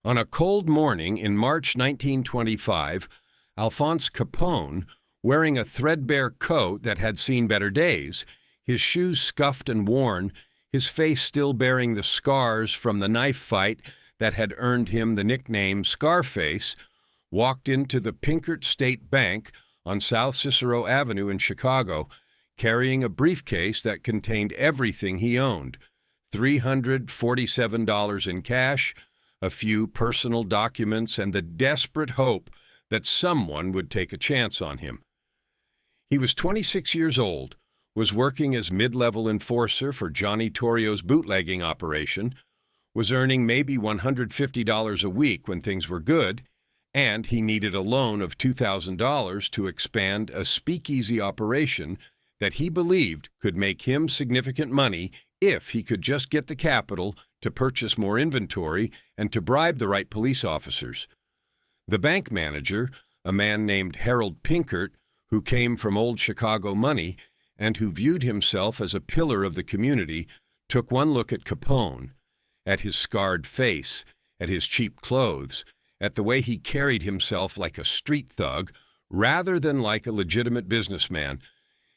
On a cold morning in March 1925, Alphonse Capone, wearing a threadbare coat that had seen better days, his shoes scuffed and worn, his face still bearing the scars from the knife fight that had earned him the nickname Scarface, walked into the Pinkert State Bank on South Cicero Avenue in Chicago, carrying a briefcase that contained everything he owned, $347 in cash, a few personal documents, and the desperate hope that someone would take a chance on him. He was 26 years old, was working as mid-level enforcer for Johnny Torrio's bootlegging operation, was earning maybe $150 a week when things were good, and he needed a loan of $2,000 to expand a speakeasy operation that he believed could make him significant money if he could just get the capital to purchase more inventory and to bribe the right police officers. The bank manager, a man named Harold Pinkert, who came from old Chicago money and who viewed himself as a pillar of the community, took one look at Capone, at his scarred face, at his cheap clothes, at the way he carried himself like a street thug rather than like a legitimate businessman,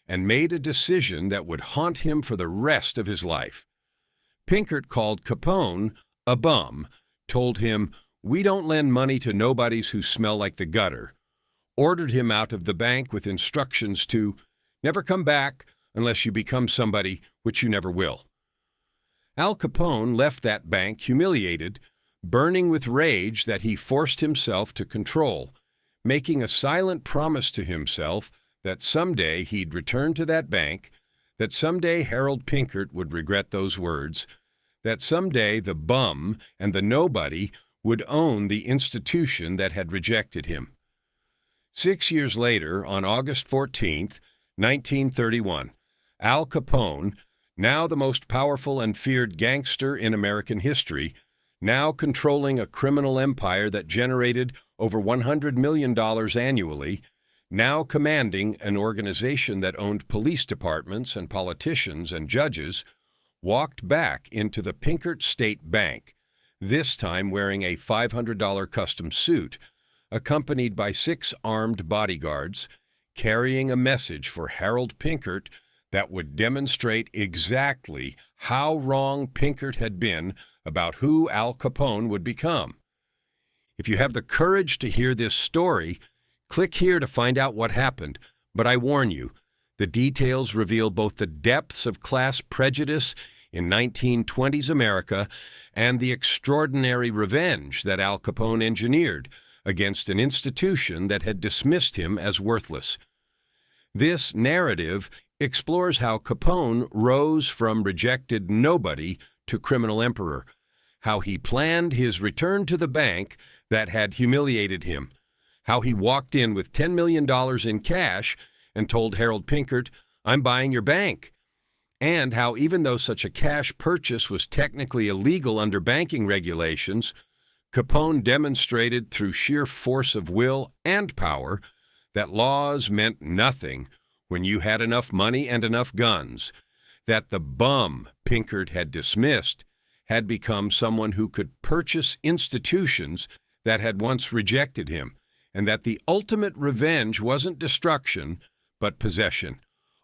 and made a decision that would haunt him for the rest of his life. Pinkert called Capone a bum, told him, "We don't lend money to nobodies who smell like the gutter," ordered him out of the bank with instructions to never come back unless you become somebody, which you never will. Al Capone left that bank humiliated, burning with rage that he forced himself to control, making a silent promise to himself that someday he'd return to that bank, that someday Harold Pinkert would regret those words, that someday the bum and the nobody would own the institution that had rejected him. 6 years later, on August 14th, 1931, Al Capone, now the most powerful and feared gangster in American history, now controlling a criminal empire that generated over $100 million annually, now commanding an organization that owned police departments and politicians and judges, walked back into the Pinkert State Bank, this time wearing a $500 custom suit, accompanied by 6 armed bodyguards, carrying a message for Harold Pinkert that would demonstrate exactly how wrong Pinkert had been about who Al Capone would become. If you have the courage to hear this story, click here to find out what happened, but I warn you, the details reveal both the depths of class prejudice in 1920s America and the extraordinary revenge that Al Capone engineered against an institution that had dismissed him as worthless. This narrative explores how Capone rose from rejected nobody to criminal emperor, how he planned his return to the bank that had humiliated him, how he walked in with $10 million in cash and told Harold Pinkert, "I'm buying your bank," and how even though such a cash purchase was technically illegal under banking regulations, Capone demonstrated through sheer force of will and power that laws meant nothing when you had enough money and enough guns, that the bum Pinkert had dismissed had become someone who could purchase institutions that had once rejected him, and that the ultimate revenge wasn't destruction, but possession,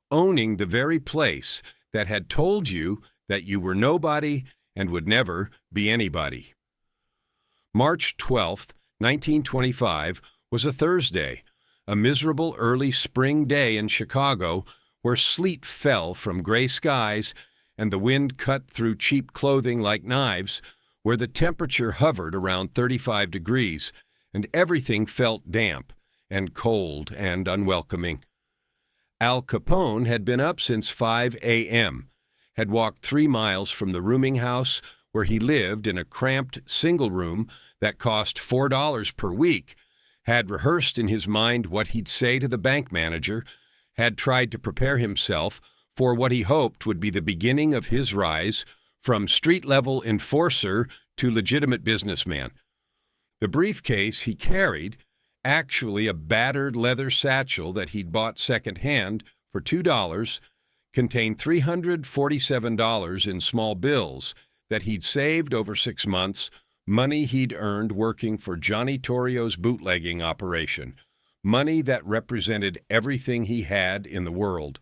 owning the very place that had told you that you were nobody and would never be anybody. March 12th, 1925, was a Thursday, a miserable early spring day in Chicago where sleet fell from gray skies and the wind cut through cheap clothing like knives, where the temperature hovered around 35 degrees, and everything felt damp and cold and unwelcoming. Al Capone had been up since 5 a.m., had walked 3 miles from the rooming house where he lived in a cramped single room that cost $4 per week, had rehearsed in his mind what he'd say to the bank manager, had tried to prepare himself for what he hoped would be the beginning of his rise from street-level enforcer to legitimate businessman. The briefcase he carried, actually a battered leather satchel that he'd bought second-hand for $2, contained $347 in small bills that he'd saved over 6 months, Money he'd earned working for Johnny Torrio's bootlegging operation. Money that represented everything he had in the world.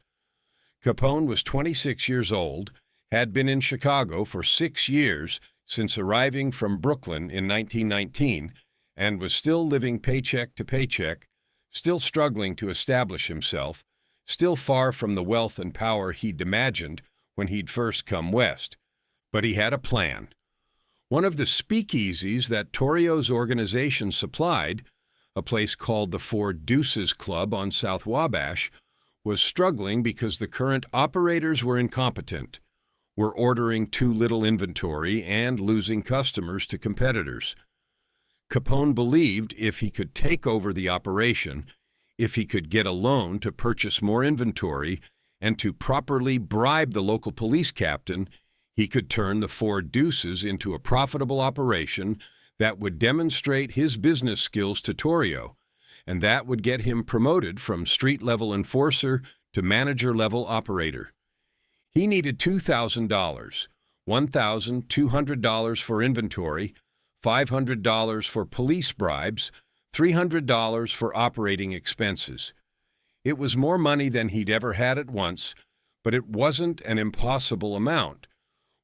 Capone was 26 years old, had been in Chicago for 6 years since arriving from Brooklyn in 1919, and was still living paycheck to paycheck, still struggling to establish himself, still far from the wealth and power he'd imagined when he'd first come west. But he had a plan. One of the speakeasies that Torrio's organization supplied, a place called the Four Deuces Club on South Wabash, was struggling because the current operators were incompetent, were ordering too little inventory and losing customers to competitors. Capone believed if he could take over the operation, if he could get a loan to purchase more inventory and to properly bribe the local police captain, he could turn the Four Deuces into a profitable operation that would demonstrate his business skills to Torrio, and that would get him promoted from street-level enforcer to manager-level operator. He needed $2,000, $1,200 for inventory, $500 for police bribes, $300 for operating expenses. It was more money than he'd ever had at once, but it wasn't an impossible amount,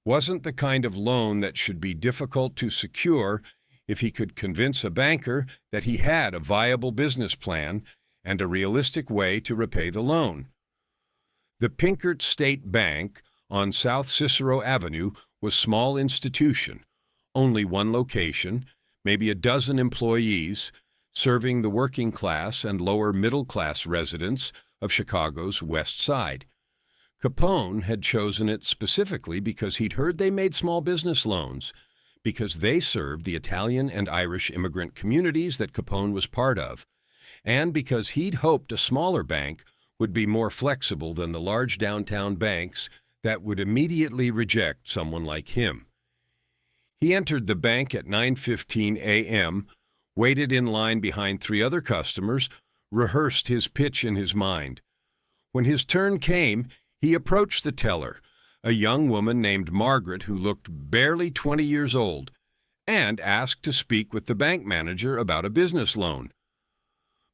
wasn't the kind of loan that should be difficult to secure if he could convince a banker that he had a viable business plan and a realistic way to repay the loan. The Pinkert State Bank on South Cicero Avenue was a small institution, only one location, maybe a dozen employees, serving the working class and lower middle class residents of Chicago's West Side. Capone had chosen it specifically because he'd heard they made small business loans, because they served the Italian and Irish immigrant communities that Capone was part of, and because he'd hoped a smaller bank would be more flexible than the large downtown banks that would immediately reject someone like him. He entered the bank at 9:15 a.m., waited in line behind 3 other customers, rehearsed his pitch in his mind. When his turn came, he approached the teller, a young woman named Margaret who looked barely 20 years old, and asked to speak with the bank manager about a business loan.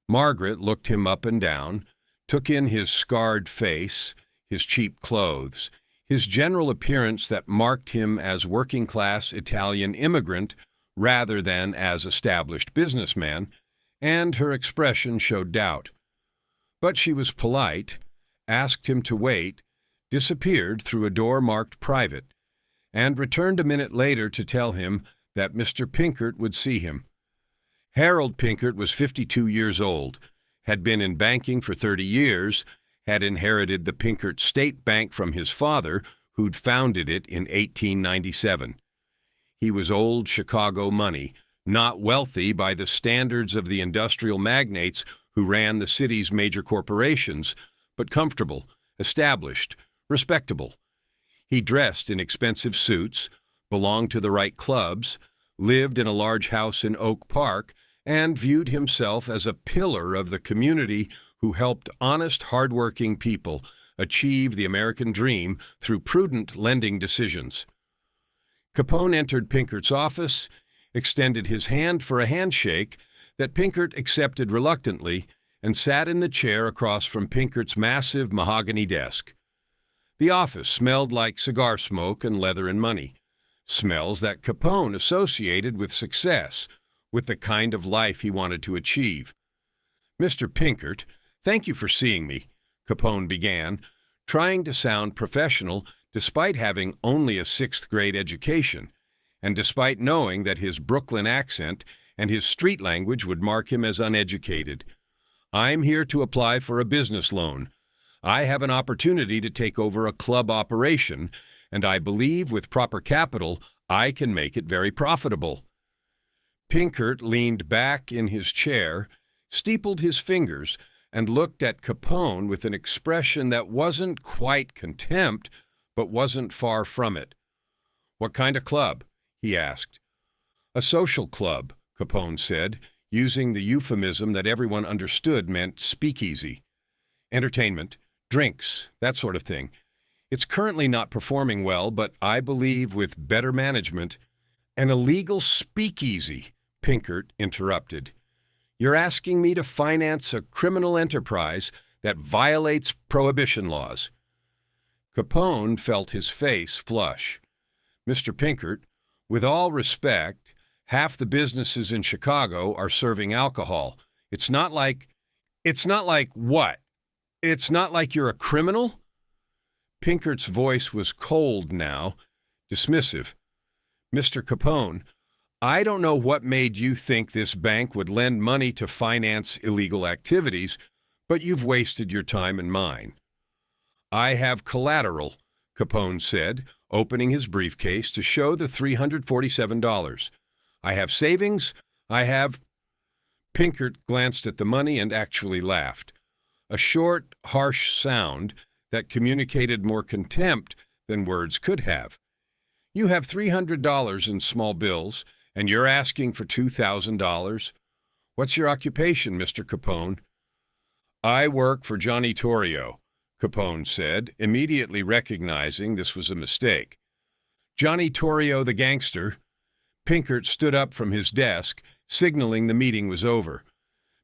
Margaret looked him up and down, took in his scarred face, his cheap clothes, his general appearance that marked him as working-class Italian immigrant rather than as established businessman, and her expression showed doubt. But she was polite, asked him to wait, disappeared through a door marked private, and returned a minute later to tell him that Mr. Pinkert would see him. Harold Pinkert was 52 years old, had been in banking for 30 years, had inherited the Pinkert State Bank from his father, who'd founded it in 1897. He was old Chicago money, not wealthy by the standards of the industrial magnates who ran the city's major corporations, but comfortable, established, respectable. He dressed in expensive suits, belonged to the right clubs, lived in a large house in Oak Park, and viewed himself as a pillar of the community who helped honest, hard-working people achieve the American dream through prudent lending decisions. Capone entered Pinkert's office, extended his hand for a handshake that Pinkert accepted reluctantly, and sat in the chair across from Pinkert's massive mahogany desk. The office smelled like cigar smoke and leather and money, smells that Capone associated with success, with the kind of life he wanted to achieve. "Mr. Pinkert, thank you for seeing me," Capone began, trying to sound professional despite having only a 6th-grade education, and despite knowing that his Brooklyn accent and his street language would mark him as uneducated. "I'm here to apply for a business loan. I have an opportunity to take over a club operation, and I believe with proper capital I can make it very profitable." Pinkert leaned back in his chair, steepled his fingers, and looked at Capone with an expression that wasn't quite contempt, but wasn't far from it. "What kind of club?" he asked. "A social club," Capone said, using the euphemism that everyone understood meant speakeasy. "Entertainment, drinks, that sort of thing. It's currently not performing well, but I believe with better management, An illegal speakeasy, Pinkert interrupted. You're asking me to finance a criminal enterprise that violates prohibition laws. Capone felt his face flush. Mr. Pinkert, with all respect, half the businesses in Chicago are serving alcohol. It's not like what? It's not like you're a criminal? Pinkert's voice was cold now, dismissive. Mr. Capone, I don't know what made you think this bank would lend money to finance illegal activities, but you've wasted your time and mine. I have collateral, Capone said, opening his briefcase to show the $347. I have savings. I have... Pinkert glanced at the money and actually laughed. A short, harsh sound that communicated more contempt than words could have. You have $300 in small bills, and you're asking for $2,000. What's your occupation, Mr. Capone? I work for Johnny Torrio, Capone said, immediately recognizing this was a mistake. Johnny Torrio the gangster. Pinkert stood up from his desk, signaling the meeting was over.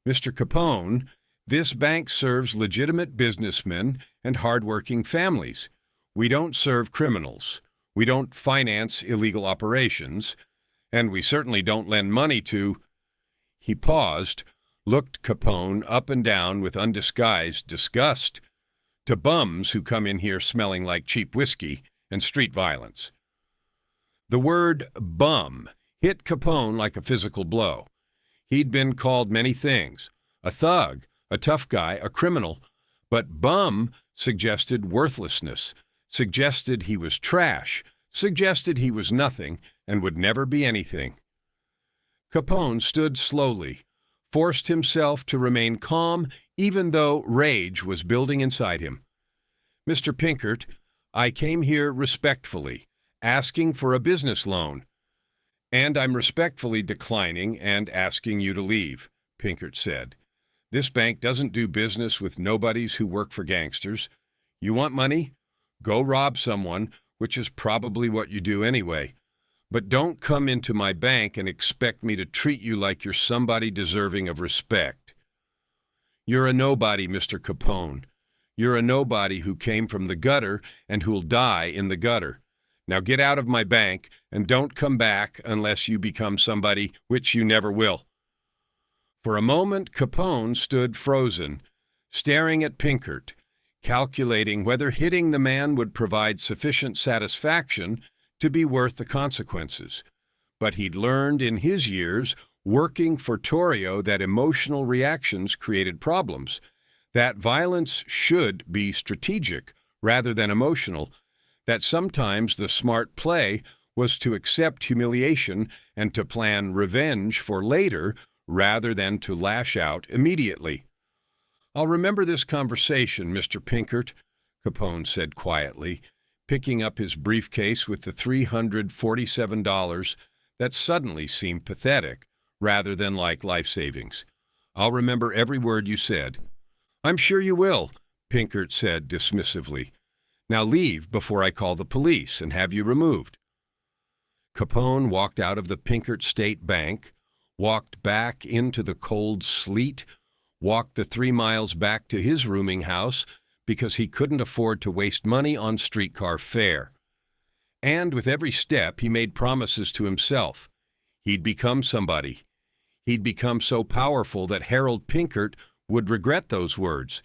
Mr. Capone, this bank serves legitimate businessmen and hard-working families. We don't serve criminals. We don't finance illegal operations, and we certainly don't lend money to... He paused, looked Capone up and down with undisguised disgust, to bums who come in here smelling like cheap whiskey and street violence. The word bum hit Capone like a physical blow. He'd been called many things, a thug, a tough guy, a criminal, but bum suggested worthlessness, suggested he was trash, suggested he was nothing and would never be anything. Capone stood slowly, forced himself to remain calm even though rage was building inside him. Mr. Pinkert, I came here respectfully, asking for a business loan. And I'm respectfully declining and asking you to leave, Pinkert said. This bank doesn't do business with nobodies who work for gangsters. You want money? Go rob someone, which is probably what you do anyway. But don't come into my bank and expect me to treat you like you're somebody deserving of respect. You're a nobody, Mr. Capone. You're a nobody who came from the gutter and who'll die in the gutter. Now get out of my bank and don't come back unless you become somebody, which you never will. For a moment, Capone stood frozen, staring at Pinkert, calculating whether hitting the man would provide sufficient satisfaction to be worth the consequences. But he'd learned in his years working for Torrio that emotional reactions created problems, that violence should be strategic rather than emotional, that sometimes the smart play was to accept humiliation and to plan revenge for later rather than to lash out immediately. I'll remember this conversation, Mr. Pinkert, Capone said quietly, picking up his briefcase with the $347 that suddenly seemed pathetic rather than like life savings. I'll remember every word you said. I'm sure you will, Pinkert said dismissively. Now leave before I call the police and have you removed. Capone walked out of the Pinkert State Bank, walked back into the cold sleet, walked the 3 miles back to his rooming house because he couldn't afford to waste money on streetcar fare. And with every step he made promises to himself. He'd become somebody. He'd become so powerful that Harold Pinkert would regret those words.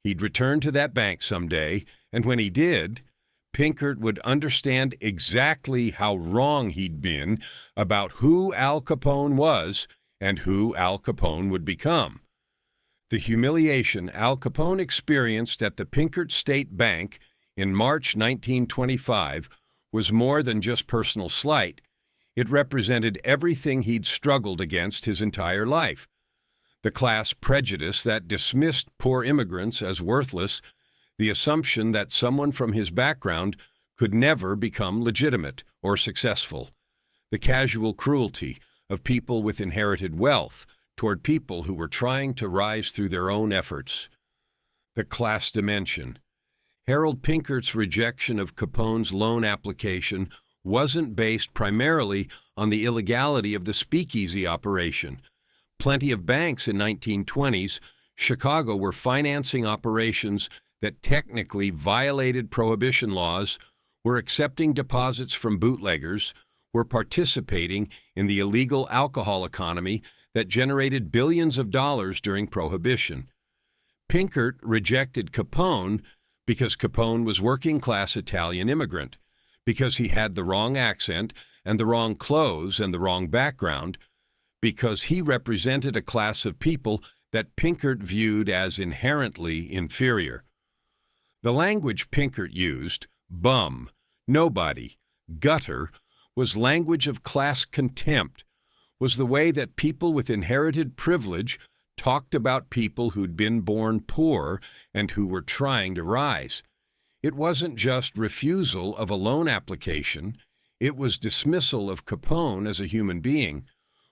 He'd return to that bank someday, and when he did, Pinkert would understand exactly how wrong he'd been about who Al Capone was and who Al Capone would become. The humiliation Al Capone experienced at the Pinkert State Bank in March 1925 was more than just personal slight. It represented everything he'd struggled against his entire life. The class prejudice that dismissed poor immigrants as worthless, the assumption that someone from his background could never become legitimate or successful, the casual cruelty of people with inherited wealth toward people who were trying to rise through their own efforts. The class dimension. Harold Pinkert's rejection of Capone's loan application wasn't based primarily on the illegality of the speakeasy operation. Plenty of banks in 1920s Chicago were financing operations that technically violated prohibition laws, were accepting deposits from bootleggers, were participating in the illegal alcohol economy that generated billions of dollars during Prohibition. Pinkert rejected Capone because Capone was working-class Italian immigrant, because he had the wrong accent and the wrong clothes and the wrong background, because he represented a class of people that Pinkert viewed as inherently inferior. The language Pinkert used, bum, nobody, gutter, was language of class contempt, was the way that people with inherited privilege talked about people who'd been born poor and who were trying to rise. It wasn't just refusal of a loan application, it was dismissal of Capone as a human being,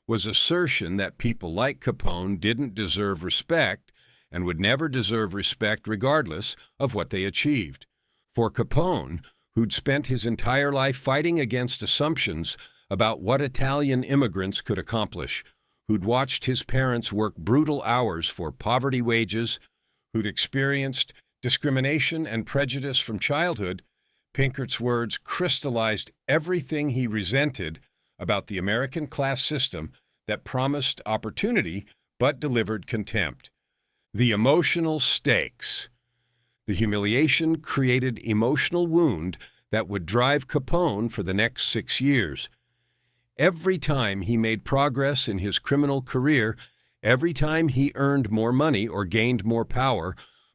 was assertion that people like Capone didn't deserve respect and would never deserve respect regardless of what they achieved. For Capone, who'd spent his entire life fighting against assumptions about what Italian immigrants could accomplish, who'd watched his parents work brutal hours for poverty wages, who'd experienced discrimination and prejudice from childhood, Pinkert's words crystallized everything he resented about the American class system that promised opportunity but delivered contempt. The emotional stakes. The humiliation created emotional wound that would drive Capone for the next 6 years. Every time he made progress in his criminal career, every time he earned more money or gained more power,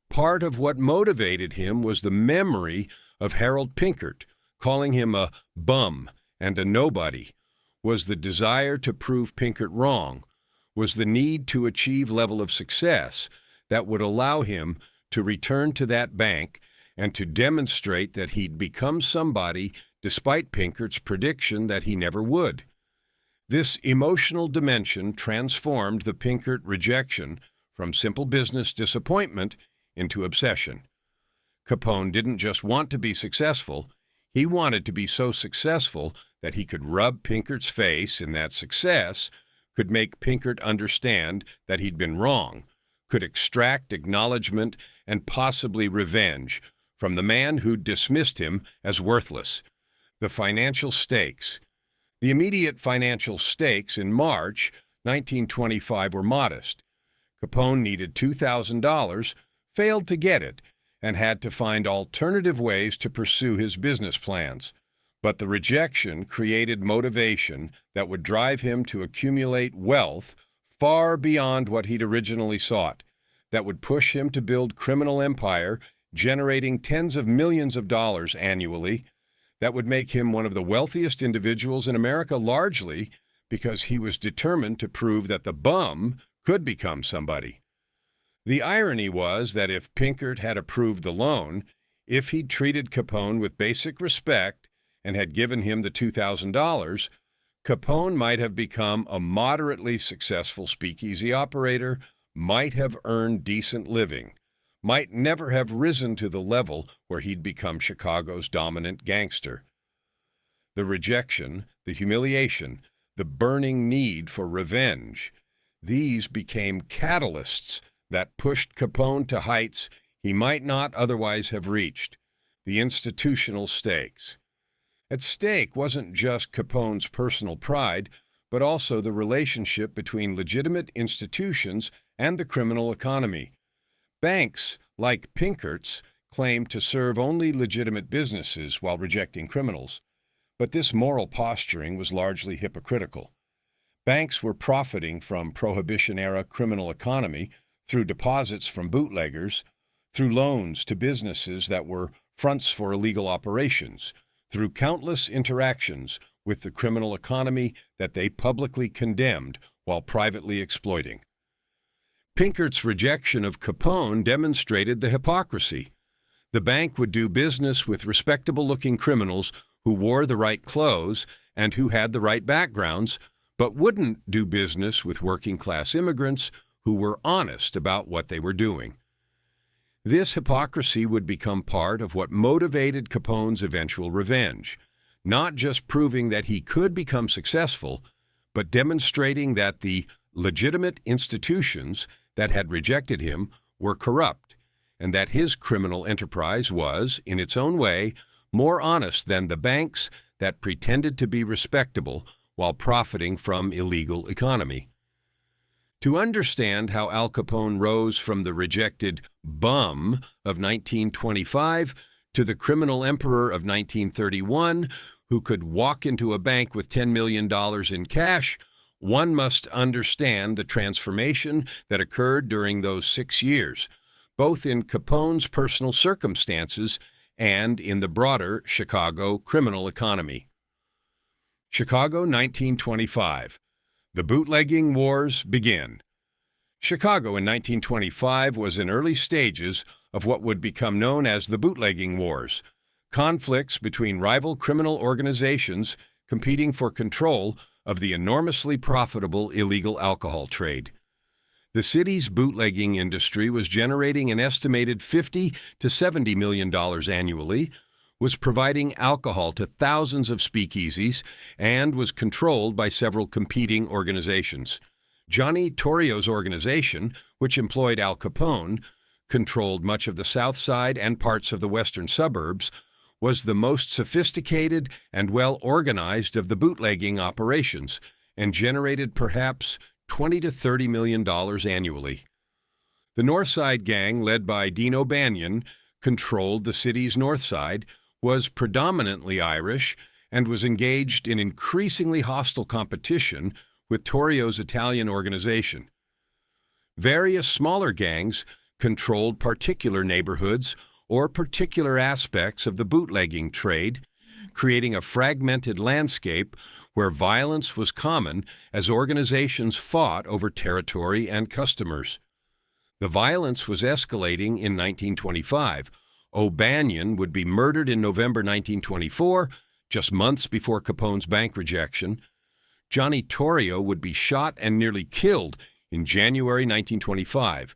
part of what motivated him was the memory of Harold Pinkert, calling him a bum and a nobody, was the desire to prove Pinkert wrong, was the need to achieve level of success that would allow him to return to that bank and to demonstrate that he'd become somebody despite Pinkert's prediction that he never would. This emotional dimension transformed the Pinkert rejection from simple business disappointment into obsession. Capone didn't just want to be successful, he wanted to be so successful that he could rub Pinkert's face in that success, could make Pinkert understand that he'd been wrong, could extract acknowledgement and possibly revenge from the man who'd dismissed him as worthless. The financial stakes. The immediate financial stakes in March 1925 were modest. Capone needed $2,000, failed to get it, and had to find alternative ways to pursue his business plans. But the rejection created motivation that would drive him to accumulate wealth far beyond what he'd originally sought, that would push him to build criminal empire, generating tens of millions of dollars annually, that would make him one of the wealthiest individuals in America largely because he was determined to prove that the bum could become somebody. The irony was that if Pinkert had approved the loan, if he'd treated Capone with basic respect and had given him the $2,000, Capone might have become a moderately successful speakeasy operator, might have earned decent living, might never have risen to the level where he'd become Chicago's dominant gangster. The rejection, the humiliation, the burning need for revenge, these became catalysts that pushed Capone to heights he might not otherwise have reached, the institutional stakes. At stake wasn't just Capone's personal pride, but also the relationship between legitimate institutions and the criminal economy. Banks, like Pinkert's, claimed to serve only legitimate businesses while rejecting criminals, but this moral posturing was largely hypocritical. Banks were profiting from Prohibition-era criminal economy through deposits from bootleggers, through loans to businesses that were fronts for illegal operations, through countless interactions with the criminal economy that they publicly condemned while privately exploiting. Pinkert's rejection of Capone demonstrated the hypocrisy. The bank would do business with respectable-looking criminals who wore the right clothes and who had the right backgrounds, but wouldn't do business with working-class immigrants who were honest about what they were doing. This hypocrisy would become part of what motivated Capone's eventual revenge. not just proving that he could become successful, but demonstrating that the legitimate institutions that had rejected him were corrupt, and that his criminal enterprise was, in its own way, more honest than the banks that pretended to be respectable while profiting from illegal economy. To understand how Al Capone rose from the rejected bum of 1925 to the criminal emperor of 1931, who could walk into a bank with $10 million in cash, one must understand the transformation that occurred during those 6 years, both in Capone's personal circumstances and in the broader Chicago criminal economy. Chicago, 1925. The bootlegging wars begin. Chicago in 1925 was in early stages of what would become known as the bootlegging wars, conflicts between rival criminal organizations competing for control of the enormously profitable illegal alcohol trade. The city's bootlegging industry was generating an estimated $50 to $70 million annually, was providing alcohol to thousands of speakeasies, and was controlled by several competing organizations. Johnny Torrio's organization, which employed Al Capone, controlled much of the South Side and parts of the western suburbs, was the most sophisticated and well-organized of the bootlegging operations, and generated perhaps $20 to $30 million annually. The North Side gang, led by Dino Banyan, controlled the city's North Side, was predominantly Irish, and was engaged in increasingly hostile competition with Torrio's Italian organization. Various smaller gangs controlled particular neighborhoods or particular aspects of the bootlegging trade, creating a fragmented landscape where violence was common as organizations fought over territory and customers. The violence was escalating in 1925. O'Banion would be murdered in November 1924, just months before Capone's bank rejection. Johnny Torrio would be shot and nearly killed in January 1925,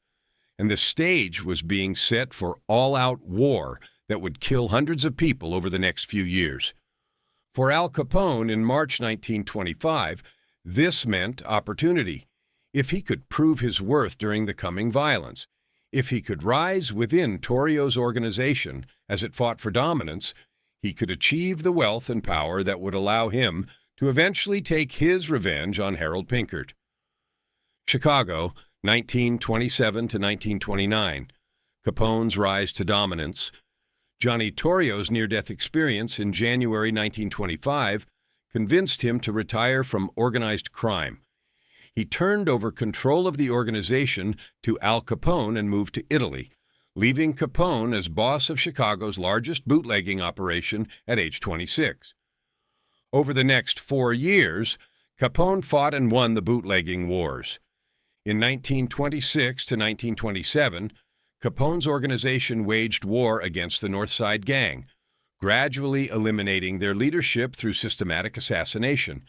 and the stage was being set for all-out war that would kill hundreds of people over the next few years. For Al Capone in March 1925, this meant opportunity. If he could prove his worth during the coming violence, if he could rise within Torrio's organization as it fought for dominance, he could achieve the wealth and power that would allow him to eventually take his revenge on Harold Pinkert. Chicago, 1927 to 1929. Capone's rise to dominance. Johnny Torrio's near-death experience in January 1925 convinced him to retire from organized crime. He turned over control of the organization to Al Capone and moved to Italy, leaving Capone as boss of Chicago's largest bootlegging operation at age 26. Over the next 4 years, Capone fought and won the bootlegging wars. In 1926 to 1927, Capone's organization waged war against the North Side Gang, gradually eliminating their leadership through systematic assassination,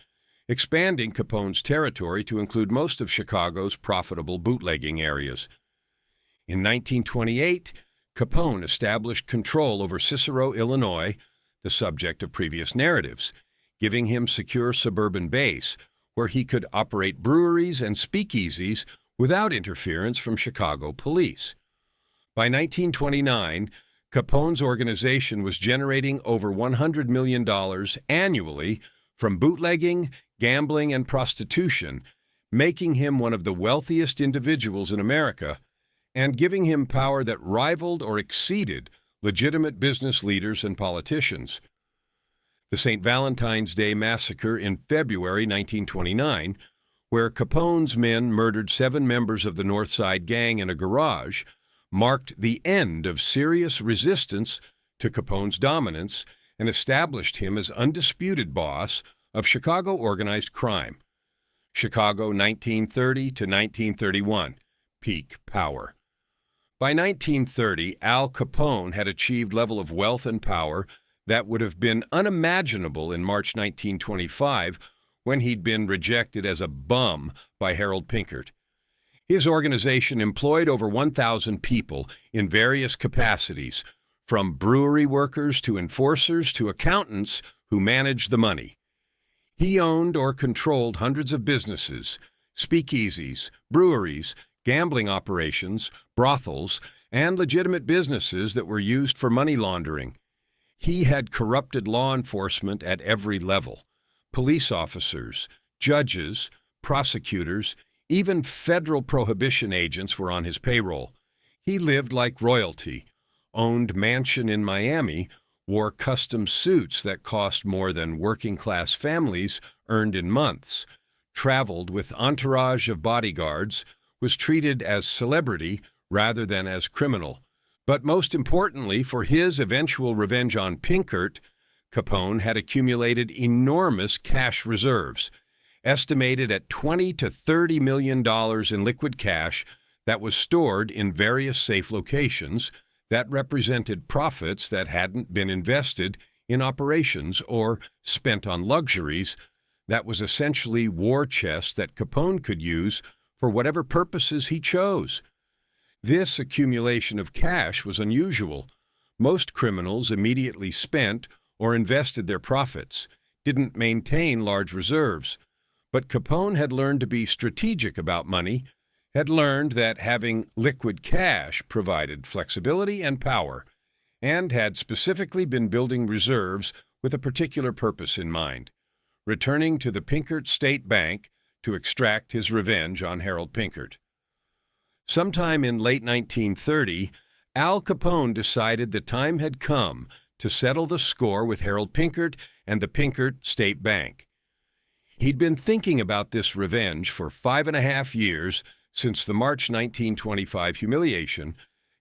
expanding Capone's territory to include most of Chicago's profitable bootlegging areas. In 1928, Capone established control over Cicero, Illinois, the subject of previous narratives, giving him secure suburban base where he could operate breweries and speakeasies without interference from Chicago police. By 1929, Capone's organization was generating over $100 million annually from bootlegging, gambling, and prostitution, making him one of the wealthiest individuals in America and giving him power that rivaled or exceeded legitimate business leaders and politicians. The St. Valentine's Day Massacre in February 1929, where Capone's men murdered 7 members of the North Side Gang in a garage, marked the end of serious resistance to Capone's dominance and established him as undisputed boss of Chicago organized crime. Chicago 1930 to 1931, peak power. By 1930, Al Capone had achieved level of wealth and power that would have been unimaginable in March 1925 when he'd been rejected as a bum by Harold Pinkert. His organization employed over 1,000 people in various capacities, from brewery workers to enforcers to accountants who managed the money. He owned or controlled hundreds of businesses, speakeasies, breweries, gambling operations, brothels, and legitimate businesses that were used for money laundering. He had corrupted law enforcement at every level. Police officers, judges, prosecutors, even federal prohibition agents were on his payroll. He lived like royalty, owned mansion in Miami, wore custom suits that cost more than working-class families earned in months, traveled with entourage of bodyguards, was treated as celebrity rather than as criminal. But most importantly, for his eventual revenge on Pinkert, Capone had accumulated enormous cash reserves, estimated at $20 to $30 million in liquid cash that was stored in various safe locations that represented profits that hadn't been invested in operations or spent on luxuries. That was essentially war chest that Capone could use for whatever purposes he chose. This accumulation of cash was unusual. Most criminals immediately spent or invested their profits, didn't maintain large reserves. But Capone had learned to be strategic about money, had learned that having liquid cash provided flexibility and power, and had specifically been building reserves with a particular purpose in mind, returning to the Pinkert State Bank to extract his revenge on Harold Pinkert. Sometime in late 1930, Al Capone decided the time had come to settle the score with Harold Pinkert and the Pinkert State Bank. He'd been thinking about this revenge for 5.5 years since the March 1925 humiliation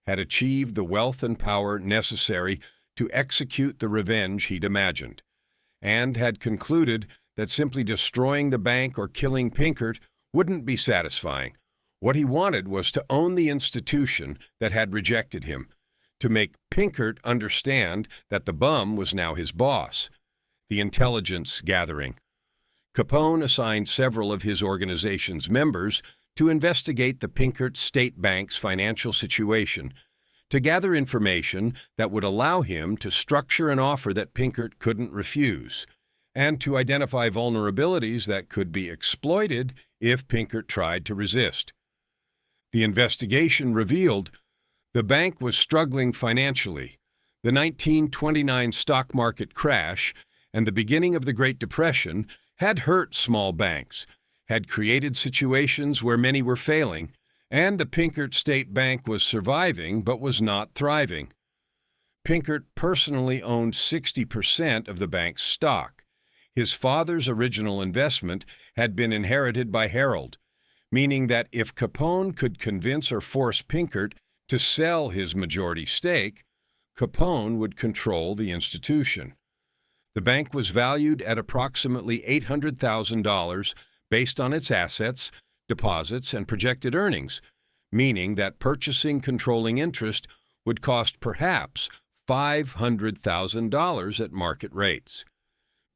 had achieved the wealth and power necessary to execute the revenge he'd imagined, and had concluded that simply destroying the bank or killing Pinkert wouldn't be satisfying. What he wanted was to own the institution that had rejected him, to make Pinkert understand that the bum was now his boss. The intelligence gathering. Capone assigned several of his organization's members to investigate the Pinkert State Bank's financial situation, to gather information that would allow him to structure an offer that Pinkert couldn't refuse, and to identify vulnerabilities that could be exploited if Pinkert tried to resist. The investigation revealed the bank was struggling financially. The 1929 stock market crash and the beginning of the Great Depression had hurt small banks, had created situations where many were failing, and the Pinkert State Bank was surviving but was not thriving. Pinkert personally owned 60% of the bank's stock. His father's original investment had been inherited by Harold, meaning that if Capone could convince or force Pinkert to sell his majority stake, Capone would control the institution. The bank was valued at approximately $800,000 based on its assets, deposits, and projected earnings, meaning that purchasing controlling interest would cost perhaps $500,000 at market rates.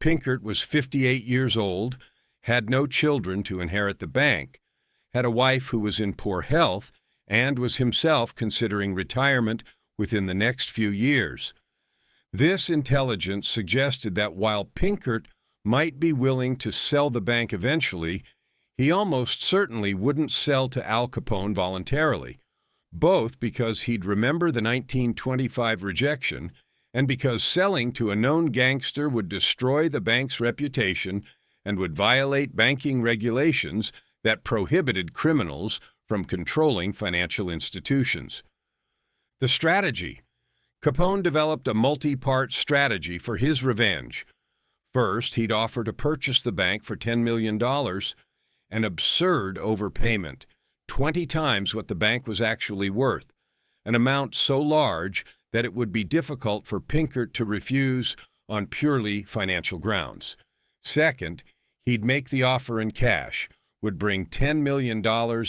Pinkert was 58 years old, had no children to inherit the bank, had a wife who was in poor health, and was himself considering retirement within the next few years. This intelligence suggested that while Pinkert might be willing to sell the bank eventually, he almost certainly wouldn't sell to Al Capone voluntarily, both because he'd remember the 1925 rejection and because selling to a known gangster would destroy the bank's reputation and would violate banking regulations that prohibited criminals from controlling financial institutions. The strategy. Capone developed a multi-part strategy for his revenge. First, he'd offer to purchase the bank for $10 million, an absurd overpayment, 20 times what the bank was actually worth, an amount so large that it would be difficult for Pinkert to refuse on purely financial grounds. Second, he'd make the offer in cash, would bring $10 million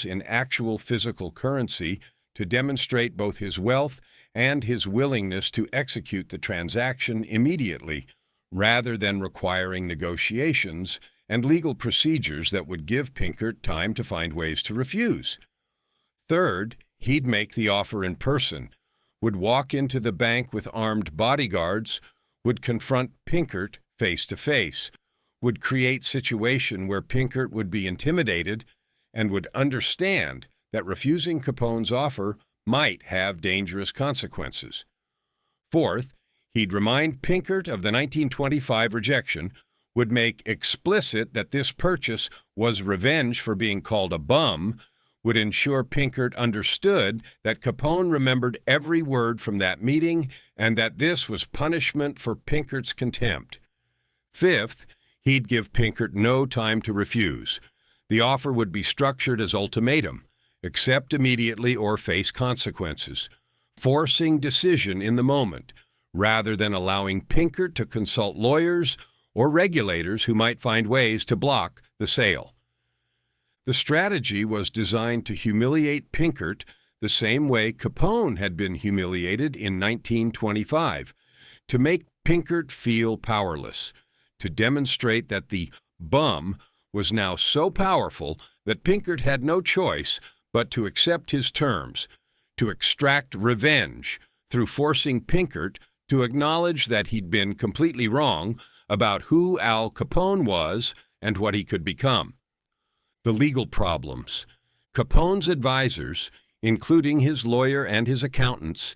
in actual physical currency to demonstrate both his wealth and his willingness to execute the transaction immediately, rather than requiring negotiations and legal procedures that would give Pinkert time to find ways to refuse. Third, he'd make the offer in person, would walk into the bank with armed bodyguards, would confront Pinkert face-to-face, would create situation where Pinkert would be intimidated and would understand that refusing Capone's offer might have dangerous consequences. Fourth, he'd remind Pinkert of the 1925 rejection, would make explicit that this purchase was revenge for being called a bum, would ensure Pinkert understood that Capone remembered every word from that meeting and that this was punishment for Pinkert's contempt. Fifth, he'd give Pinkert no time to refuse. The offer would be structured as ultimatum: accept immediately or face consequences, forcing decision in the moment, rather than allowing Pinkert to consult lawyers or regulators who might find ways to block the sale. The strategy was designed to humiliate Pinkert the same way Capone had been humiliated in 1925, to make Pinkert feel powerless, to demonstrate that the bum was now so powerful that Pinkert had no choice but to accept his terms, to extract revenge through forcing Pinkert to acknowledge that he'd been completely wrong about who Al Capone was and what he could become. The legal problems. Capone's advisors, including his lawyer and his accountants,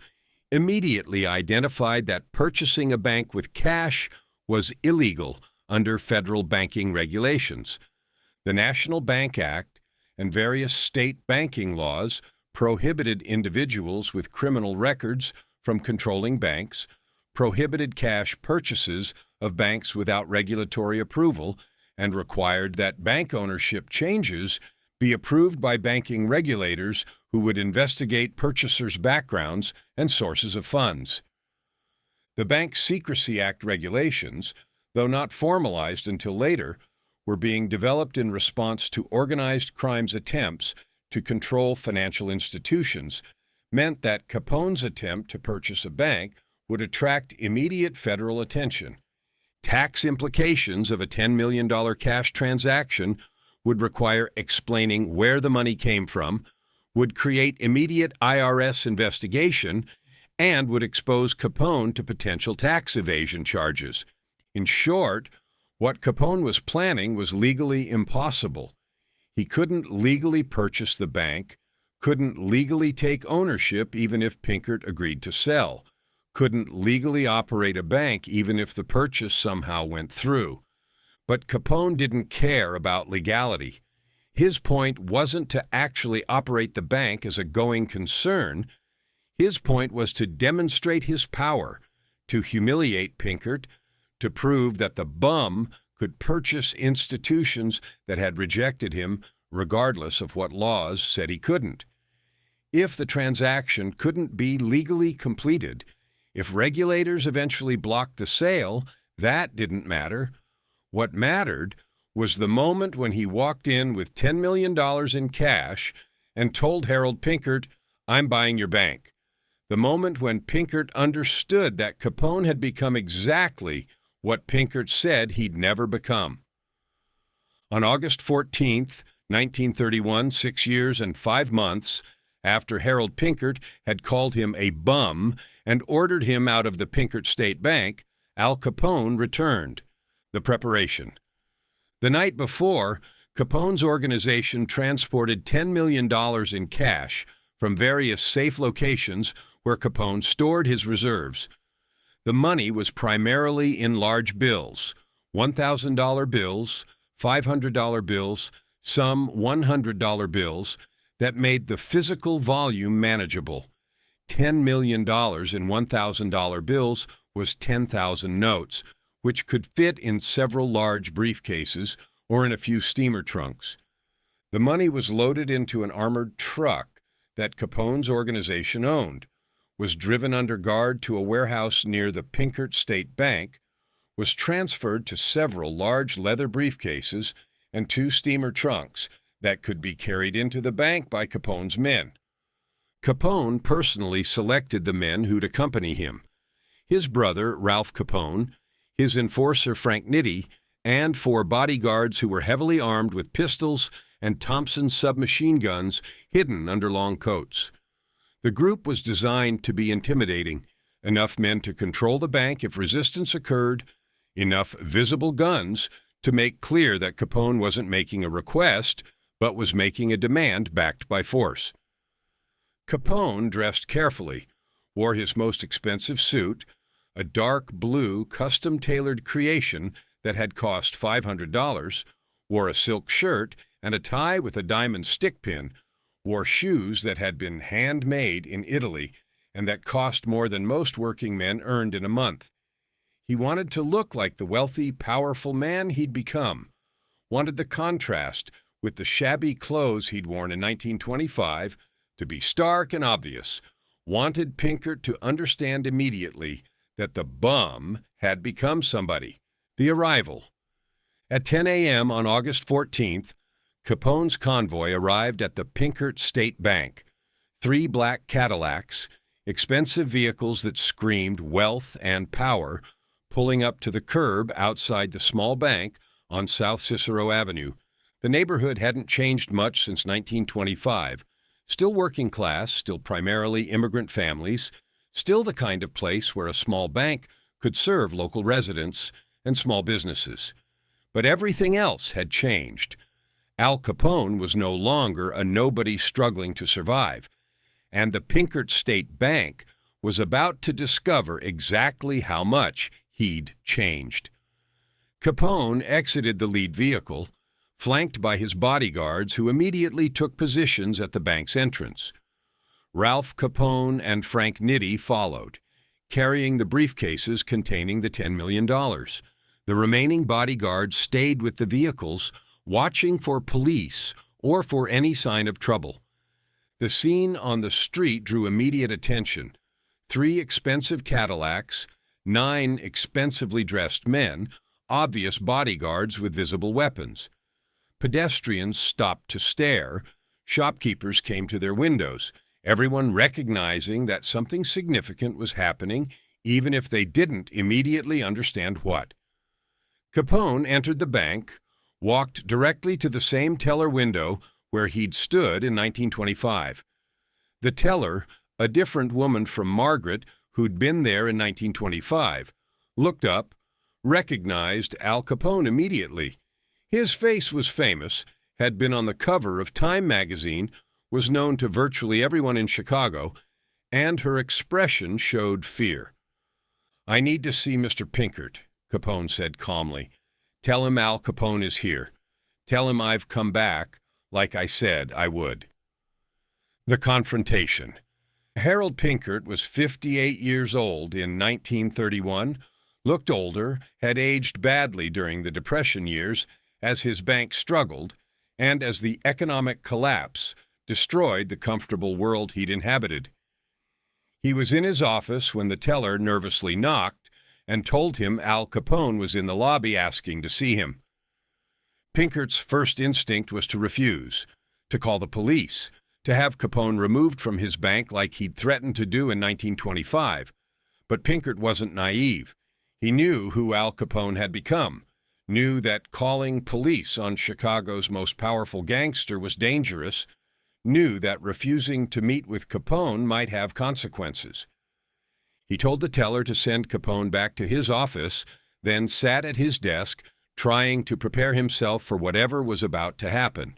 immediately identified that purchasing a bank with cash was illegal under federal banking regulations. The National Bank Act and various state banking laws prohibited individuals with criminal records from controlling banks, prohibited cash purchases of banks without regulatory approval, and required that bank ownership changes be approved by banking regulators who would investigate purchasers' backgrounds and sources of funds. The Bank Secrecy Act regulations, though not formalized until later, were being developed in response to organized crime's attempts to control financial institutions, meant that Capone's attempt to purchase a bank would attract immediate federal attention. Tax implications of a $10 million cash transaction would require explaining where the money came from, would create immediate IRS investigation, and would expose Capone to potential tax evasion charges. In short, what Capone was planning was legally impossible. He couldn't legally purchase the bank, couldn't legally take ownership even if Pinkert agreed to sell, couldn't legally operate a bank even if the purchase somehow went through. But Capone didn't care about legality. His point wasn't to actually operate the bank as a going concern. His point was to demonstrate his power, to humiliate Pinkert, to prove that the bum could purchase institutions that had rejected him regardless of what laws said he couldn't. If the transaction couldn't be legally completed, if regulators eventually blocked the sale, that didn't matter. What mattered was the moment when he walked in with $10 million in cash and told Harold Pinkert, "I'm buying your bank." The moment when Pinkert understood that Capone had become exactly what Pinkert said he'd never become. On August 14th, 1931, 6 years and 5 months after Harold Pinkert had called him a bum and ordered him out of the Pinkert State Bank, Al Capone returned. The preparation. The night before, Capone's organization transported $10 million in cash from various safe locations where Capone stored his reserves. The money was primarily in large bills, $1,000 bills, $500 bills, some $100 bills, that made the physical volume manageable. $10 million in $1,000 bills was 10,000 notes, which could fit in several large briefcases or in a few steamer trunks. The money was loaded into an armored truck that Capone's organization owned, was driven under guard to a warehouse near the Pinkert State Bank, was transferred to several large leather briefcases and 2 steamer trunks that could be carried into the bank by Capone's men. Capone personally selected the men who'd accompany him: his brother, Ralph Capone, his enforcer, Frank Nitti, and 4 bodyguards who were heavily armed with pistols and Thompson submachine guns hidden under long coats. The group was designed to be intimidating, enough men to control the bank if resistance occurred, enough visible guns to make clear that Capone wasn't making a request, but was making a demand backed by force. Capone dressed carefully, wore his most expensive suit, a dark blue custom-tailored creation that had cost $500, wore a silk shirt and a tie with a diamond stick pin, wore shoes that had been handmade in Italy and that cost more than most working men earned in a month. He wanted to look like the wealthy, powerful man he'd become, wanted the contrast with the shabby clothes he'd worn in 1925 to be stark and obvious, wanted Pinkert to understand immediately that the bum had become somebody. The arrival. At 10 a.m. on August 14th, Capone's convoy arrived at the Pinkert State Bank. 3 black Cadillacs, expensive vehicles that screamed wealth and power, pulling up to the curb outside the small bank on South Cicero Avenue. The neighborhood hadn't changed much since 1925. Still working class, still primarily immigrant families, still the kind of place where a small bank could serve local residents and small businesses. But everything else had changed. Al Capone was no longer a nobody struggling to survive, and the Pinkert State Bank was about to discover exactly how much he'd changed. Capone exited the lead vehicle, flanked by his bodyguards who immediately took positions at the bank's entrance. Ralph Capone and Frank Nitti followed, carrying the briefcases containing the $10 million. The remaining bodyguards stayed with the vehicles, watching for police or for any sign of trouble. The scene on the street drew immediate attention. 3 expensive Cadillacs, 9 expensively dressed men, obvious bodyguards with visible weapons. Pedestrians stopped to stare. Shopkeepers came to their windows, everyone recognizing that something significant was happening, even if they didn't immediately understand what. Capone entered the bank, walked directly to the same teller window where he'd stood in 1925. The teller, a different woman from Margaret, who'd been there in 1925, looked up, recognized Al Capone immediately. His face was famous, had been on the cover of Time magazine, was known to virtually everyone in Chicago, and her expression showed fear. "I need to see Mr. Pinkert," Capone said calmly. "Tell him Al Capone is here. Tell him I've come back, like I said I would." The confrontation. Harold Pinkert was 58 years old in 1931, looked older, had aged badly during the Depression years as his bank struggled, and as the economic collapse destroyed the comfortable world he'd inhabited. He was in his office when the teller nervously knocked and told him Al Capone was in the lobby asking to see him. Pinkert's first instinct was to refuse, to call the police, to have Capone removed from his bank like he'd threatened to do in 1925. But Pinkert wasn't naive. He knew who Al Capone had become, knew that calling police on Chicago's most powerful gangster was dangerous, knew that refusing to meet with Capone might have consequences. He told the teller to send Capone back to his office, then sat at his desk, trying to prepare himself for whatever was about to happen.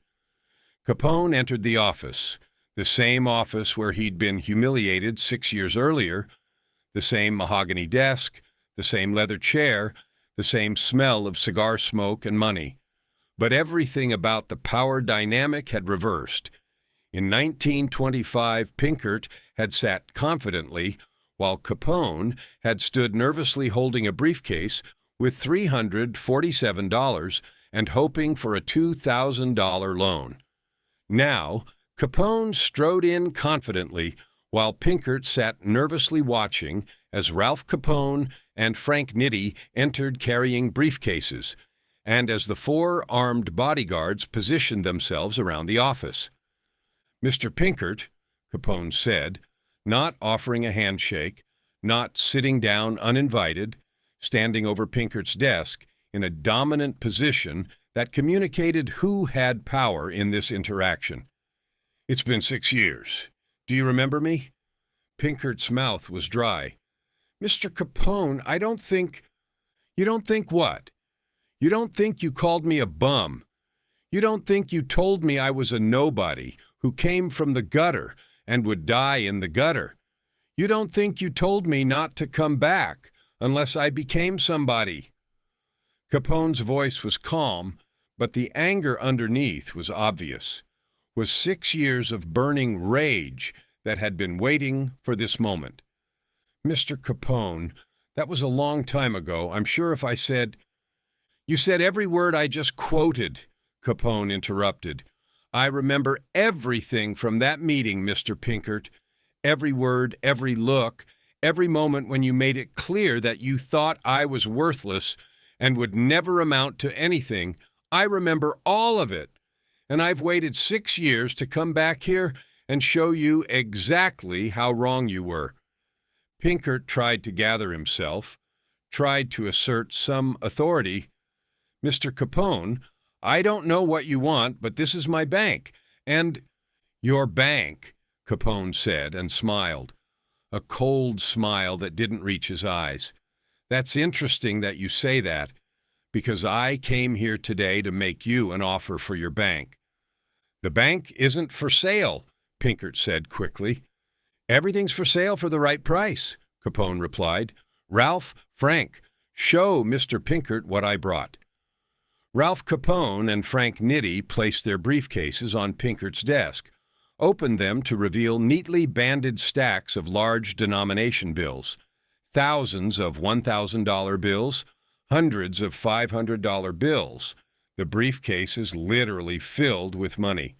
Capone entered the office, the same office where he'd been humiliated 6 years earlier, the same mahogany desk, the same leather chair, the same smell of cigar smoke and money. But everything about the power dynamic had reversed. In 1925, Pinkert had sat confidently, while Capone had stood nervously holding a briefcase with $347 and hoping for a $2,000 loan. Now, Capone strode in confidently, while Pinkert sat nervously watching as Ralph Capone and Frank Nitti entered carrying briefcases, and as the 4 armed bodyguards positioned themselves around the office. "Mr. Pinkert," Capone said, not offering a handshake, not sitting down uninvited, standing over Pinkert's desk in a dominant position that communicated who had power in this interaction. "It's been 6 years. Do you remember me?" Pinkert's mouth was dry. "Mr. Capone, I don't think—" You don't think what? You don't think you called me a bum? You don't think you told me I was a nobody who came from the gutter and would die in the gutter? You don't think you told me not to come back unless I became somebody?" Capone's voice was calm, but the anger underneath was obvious. Was 6 years of burning rage that had been waiting for this moment. "Mr. Capone, that was a long time ago. I'm sure if I said—" "You said every word I just quoted," Capone interrupted. "I remember everything from that meeting, Mr. Pinkert. Every word, every look, every moment when you made it clear that you thought I was worthless and would never amount to anything. I remember all of it. And I've waited 6 years to come back here and show you exactly how wrong you were." Pinkert tried to gather himself, tried to assert some authority. "Mr. Capone, I don't know what you want, but this is my bank, and—" "Your bank," Capone said and smiled, a cold smile that didn't reach his eyes. "That's interesting that you say that, because I came here today to make you an offer for your bank." "The bank isn't for sale," Pinkert said quickly. "Everything's for sale for the right price," Capone replied. "Ralph, Frank, show Mr. Pinkert what I brought." Ralph Capone and Frank Nitti placed their briefcases on Pinkert's desk, opened them to reveal neatly banded stacks of large denomination bills, thousands of $1,000 bills, hundreds of $500 bills. The briefcases literally filled with money.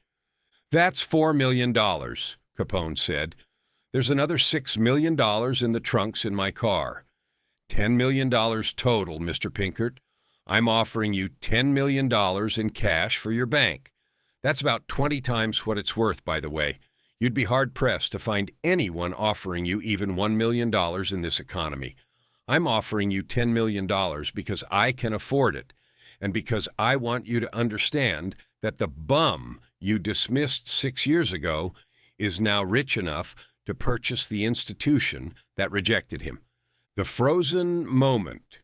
"That's $4 million, Capone said. "There's another $6 million in the trunks in my car. $10 million total, Mr. Pinkert. I'm offering you $10 million in cash for your bank. That's about 20 times what it's worth, by the way. You'd be hard-pressed to find anyone offering you even $1 million in this economy. I'm offering you $10 million because I can afford it, and because I want you to understand that the bum you dismissed 6 years ago is now rich enough to purchase the institution that rejected him." The frozen moment.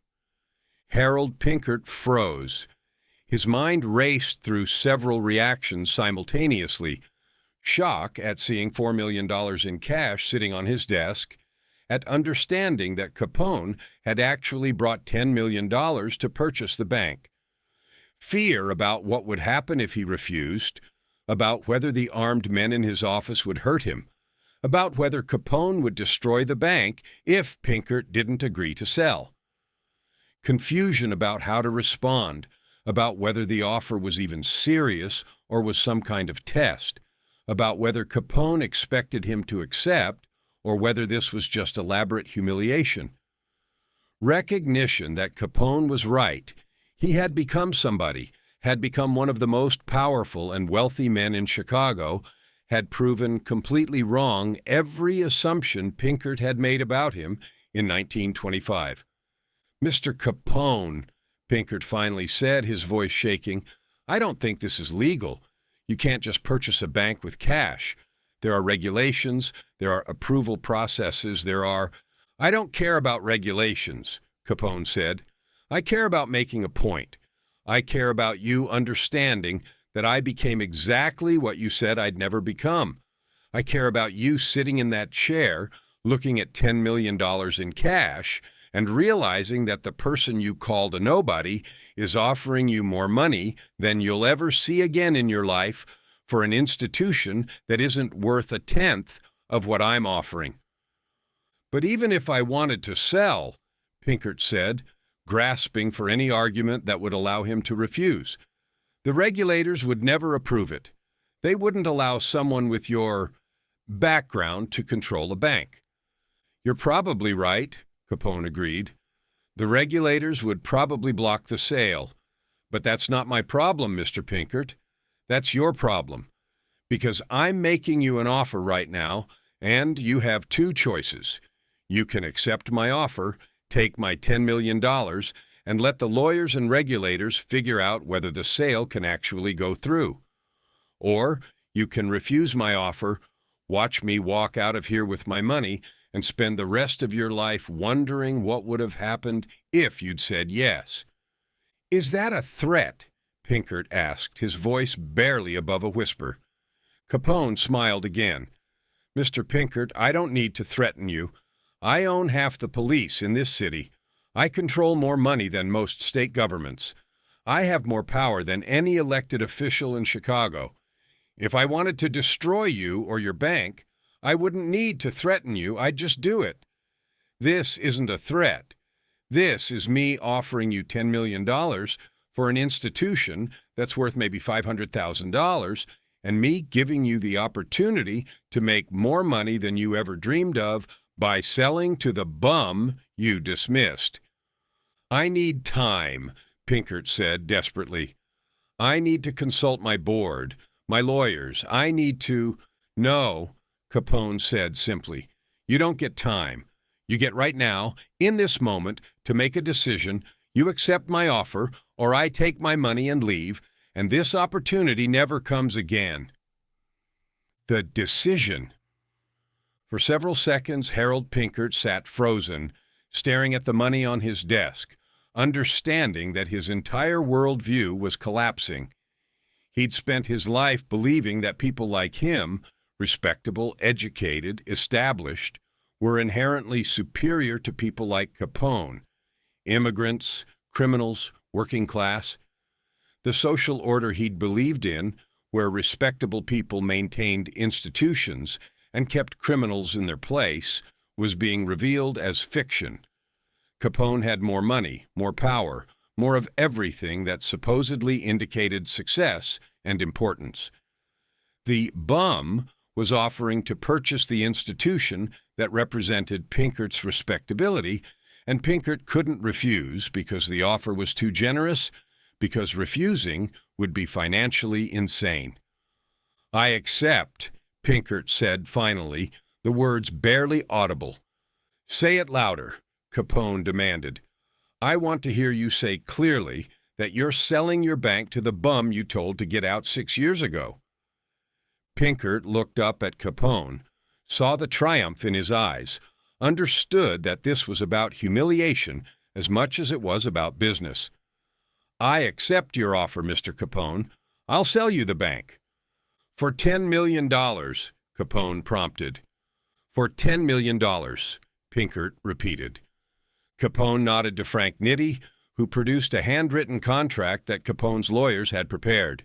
Harold Pinkert froze. His mind raced through several reactions simultaneously: shock at seeing $4 million in cash sitting on his desk, at understanding that Capone had actually brought $10 million to purchase the bank, fear about what would happen if he refused, about whether the armed men in his office would hurt him, about whether Capone would destroy the bank if Pinkert didn't agree to sell. Confusion about how to respond, about whether the offer was even serious or was some kind of test, about whether Capone expected him to accept or whether this was just elaborate humiliation. Recognition that Capone was right. He had become somebody, had become one of the most powerful and wealthy men in Chicago, had proven completely wrong every assumption Pinkert had made about him in 1925. "Mr. Capone," Pinkert finally said, his voice shaking, "I don't think this is legal. You can't just purchase a bank with cash. There are regulations, there are approval processes, there are—" "I don't care about regulations," Capone said. "I care about making a point. I care about you understanding that I became exactly what you said I'd never become. I care about you sitting in that chair, looking at $10 million in cash, and realizing that the person you called a nobody is offering you more money than you'll ever see again in your life for an institution that isn't worth a tenth of what I'm offering." "But even if I wanted to sell," Pinkert said, grasping for any argument that would allow him to refuse, "the regulators would never approve it. They wouldn't allow someone with your background to control a bank." "You're probably right," Capone agreed. "The regulators would probably block the sale. But that's not my problem, Mr. Pinkert. That's your problem. Because I'm making you an offer right now, and you have two choices. You can accept my offer, take my $10 million, and let the lawyers and regulators figure out whether the sale can actually go through. Or you can refuse my offer, watch me walk out of here with my money, and spend the rest of your life wondering what would have happened if you'd said yes. Is that a threat? Pinkert asked, his voice barely above a whisper. Capone smiled again. Mr. Pinkert, I don't need to threaten you. I own half the police in this city. I control more money than most state governments. I have more power than any elected official in Chicago. If I wanted to destroy you or your bank, I wouldn't need to threaten you. I'd just do it. This isn't a threat. This is me offering you $10 million for an institution that's worth maybe $500,000, and me giving you the opportunity to make more money than you ever dreamed of by selling to the bum you dismissed. I need time, Pinkert said desperately. I need to consult my board, my lawyers. I need to— No, Capone said simply. You don't get time. You get right now, in this moment, to make a decision. You accept my offer, or I take my money and leave, and this opportunity never comes again. The decision. For several seconds, Harold Pinkert sat frozen, staring at the money on his desk, understanding that his entire worldview was collapsing. He'd spent his life believing that people like him, respectable, educated, established, were inherently superior to people like Capone, immigrants, criminals, working class. The social order he'd believed in, where respectable people maintained institutions and kept criminals in their place, was being revealed as fiction. Capone had more money, more power, more of everything that supposedly indicated success and importance. The bum was offering to purchase the institution that represented Pinkert's respectability, and Pinkert couldn't refuse because the offer was too generous, because refusing would be financially insane. I accept, Pinkert said finally, the words barely audible. Say it louder, Capone demanded. I want to hear you say clearly that you're selling your bank to the bum you told to get out 6 years ago. Pinkert looked up at Capone, saw the triumph in his eyes, understood that this was about humiliation as much as it was about business. I accept your offer, Mr. Capone. I'll sell you the bank. For $10 million, Capone prompted. For $10 million, Pinkert repeated. Capone nodded to Frank Nitti, who produced a handwritten contract that Capone's lawyers had prepared.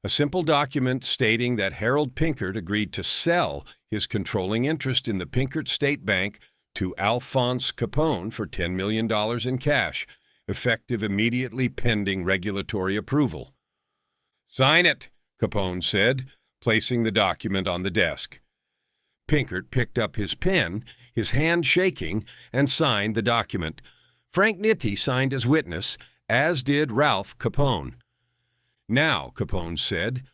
A simple document stating that Harold Pinkert agreed to sell his controlling interest in the Pinkert State Bank to Alphonse Capone for $10 million in cash, effective immediately pending regulatory approval. Sign it, Capone said, placing the document on the desk. Pinkert picked up his pen, his hand shaking, and signed the document. Frank Nitti signed as witness, as did Ralph Capone. Now, Capone said,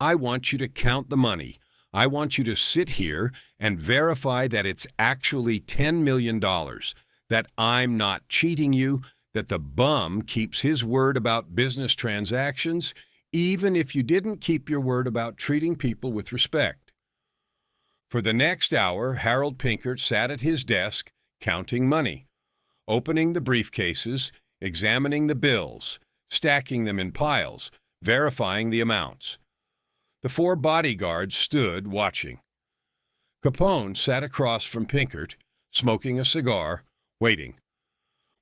I want you to count the money. I want you to sit here and verify that it's actually $10 million, that I'm not cheating you, that the bum keeps his word about business transactions, even if you didn't keep your word about treating people with respect. For the next hour, Harold Pinkert sat at his desk, counting money, opening the briefcases, examining the bills, stacking them in piles, verifying the amounts. The 4 bodyguards stood watching. Capone sat across from Pinkert, smoking a cigar, waiting.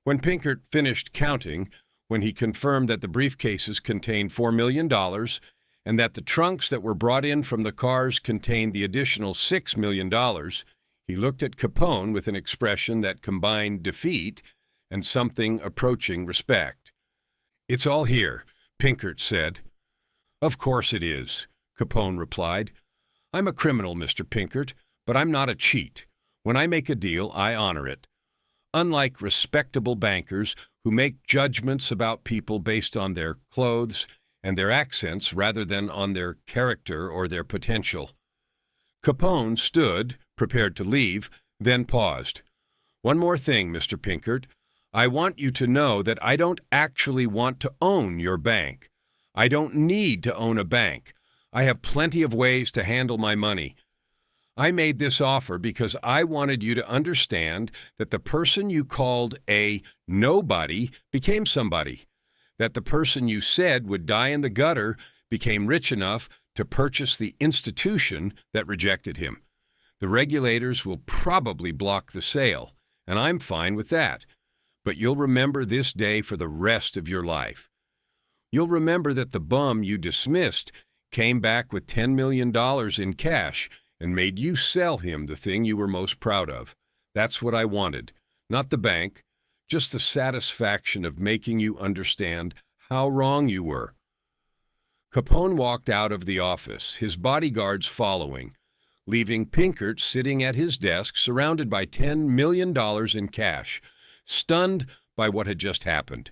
When Pinkert finished counting, when he confirmed that the briefcases contained $4 million and that the trunks that were brought in from the cars contained the additional $6 million, he looked at Capone with an expression that combined defeat and something approaching respect. It's all here, Pinkert said. Of course it is, Capone replied. I'm a criminal, Mr. Pinkert, but I'm not a cheat. When I make a deal, I honor it. Unlike respectable bankers who make judgments about people based on their clothes and their accents rather than on their character or their potential. Capone stood, prepared to leave, then paused. One more thing, Mr. Pinkert. I want you to know that I don't actually want to own your bank. I don't need to own a bank. I have plenty of ways to handle my money. I made this offer because I wanted you to understand that the person you called a nobody became somebody, that the person you said would die in the gutter became rich enough to purchase the institution that rejected him. The regulators will probably block the sale, and I'm fine with that. But you'll remember this day for the rest of your life. You'll remember that the bum you dismissed came back with $10 million in cash and made you sell him the thing you were most proud of. That's what I wanted. Not the bank, just the satisfaction of making you understand how wrong you were. Capone walked out of the office, his bodyguards following, leaving Pinkert sitting at his desk surrounded by $10 million in cash, stunned by what had just happened.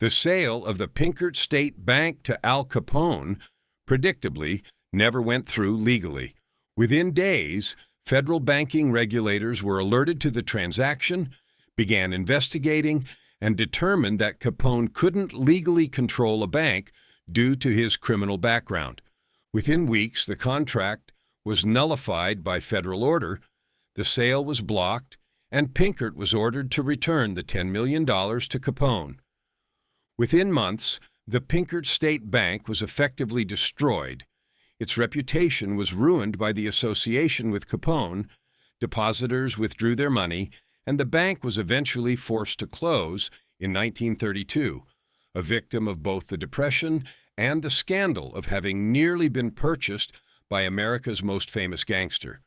The sale of the Pinkert State Bank to Al Capone, predictably, never went through legally. Within days, federal banking regulators were alerted to the transaction, began investigating, and determined that Capone couldn't legally control a bank due to his criminal background. Within weeks, the contract was nullified by federal order, the sale was blocked, and Pinkert was ordered to return the $10 million to Capone. Within months, the Pinkert State Bank was effectively destroyed. Its reputation was ruined by the association with Capone, depositors withdrew their money, and the bank was eventually forced to close in 1932, a victim of both the Depression and the scandal of having nearly been purchased by America's most famous gangster.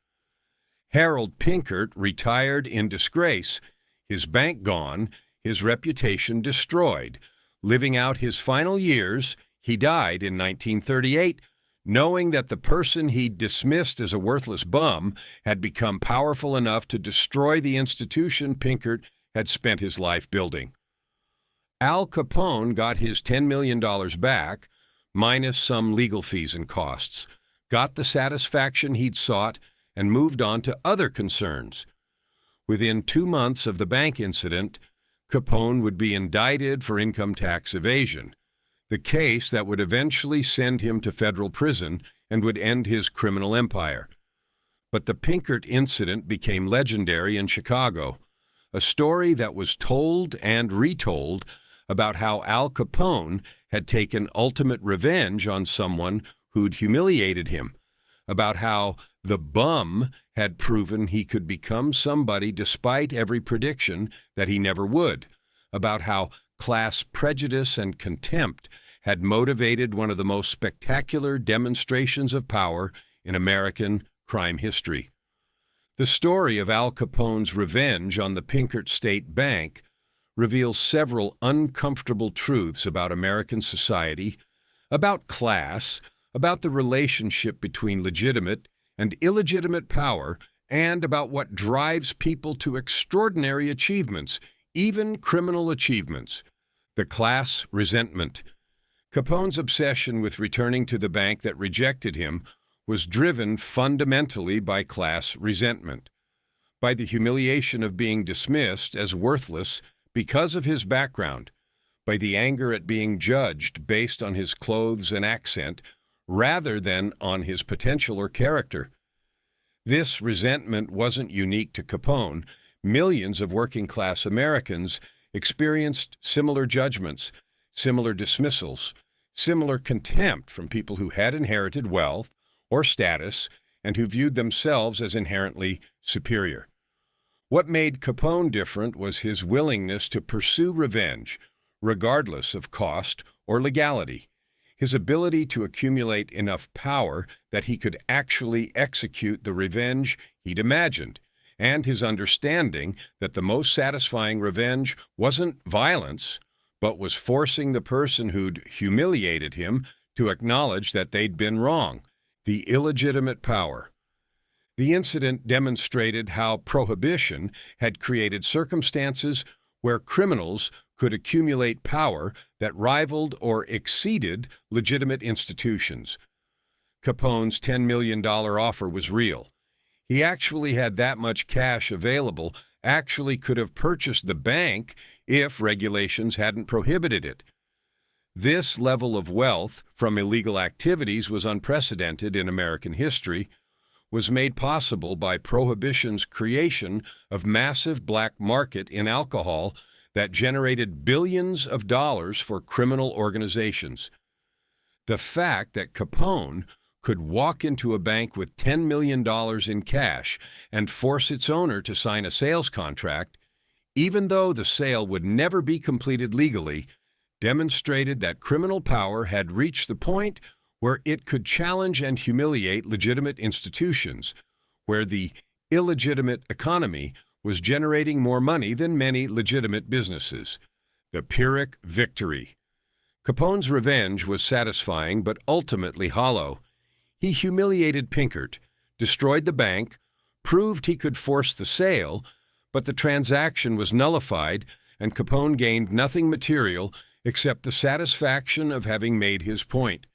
Harold Pinkert retired in disgrace, his bank gone, his reputation destroyed. Living out his final years, he died in 1938, knowing that the person he'd dismissed as a worthless bum had become powerful enough to destroy the institution Pinkert had spent his life building. Al Capone got his $10 million back, minus some legal fees and costs, got the satisfaction he'd sought, and moved on to other concerns. Within 2 months of the bank incident, Capone would be indicted for income tax evasion, the case that would eventually send him to federal prison and would end his criminal empire. But the Pinkert incident became legendary in Chicago, a story that was told and retold about how Al Capone had taken ultimate revenge on someone who'd humiliated him, about how the bum had proven he could become somebody despite every prediction that he never would, about how class prejudice and contempt had motivated one of the most spectacular demonstrations of power in American crime history. The story of Al Capone's revenge on the Pinkert State Bank reveals several uncomfortable truths about American society, about class, about the relationship between legitimate and illegitimate power, and about what drives people to extraordinary achievements, even criminal achievements. The class resentment. Capone's obsession with returning to the bank that rejected him was driven fundamentally by class resentment, by the humiliation of being dismissed as worthless because of his background, by the anger at being judged based on his clothes and accent rather than on his potential or character. This resentment wasn't unique to Capone. Millions of working-class Americans experienced similar judgments, similar dismissals, similar contempt from people who had inherited wealth or status and who viewed themselves as inherently superior. What made Capone different was his willingness to pursue revenge, regardless of cost or legality, his ability to accumulate enough power that he could actually execute the revenge he'd imagined, and his understanding that the most satisfying revenge wasn't violence, but was forcing the person who'd humiliated him to acknowledge that they'd been wrong, the illegitimate power. The incident demonstrated how Prohibition had created circumstances where criminals could accumulate power that rivaled or exceeded legitimate institutions. Capone's $10 million offer was real. He actually had that much cash available, actually could have purchased the bank if regulations hadn't prohibited it. This level of wealth from illegal activities was unprecedented in American history. was made possible by Prohibition's creation of massive black market in alcohol that generated billions of dollars for criminal organizations. The fact that Capone could walk into a bank with $10 million in cash and force its owner to sign a sales contract, even though the sale would never be completed legally, demonstrated that criminal power had reached the point where it could challenge and humiliate legitimate institutions, where the illegitimate economy was generating more money than many legitimate businesses. The Pyrrhic victory. Capone's revenge was satisfying but ultimately hollow. He humiliated Pinkert, destroyed the bank, proved he could force the sale, but the transaction was nullified and Capone gained nothing material except the satisfaction of having made his point.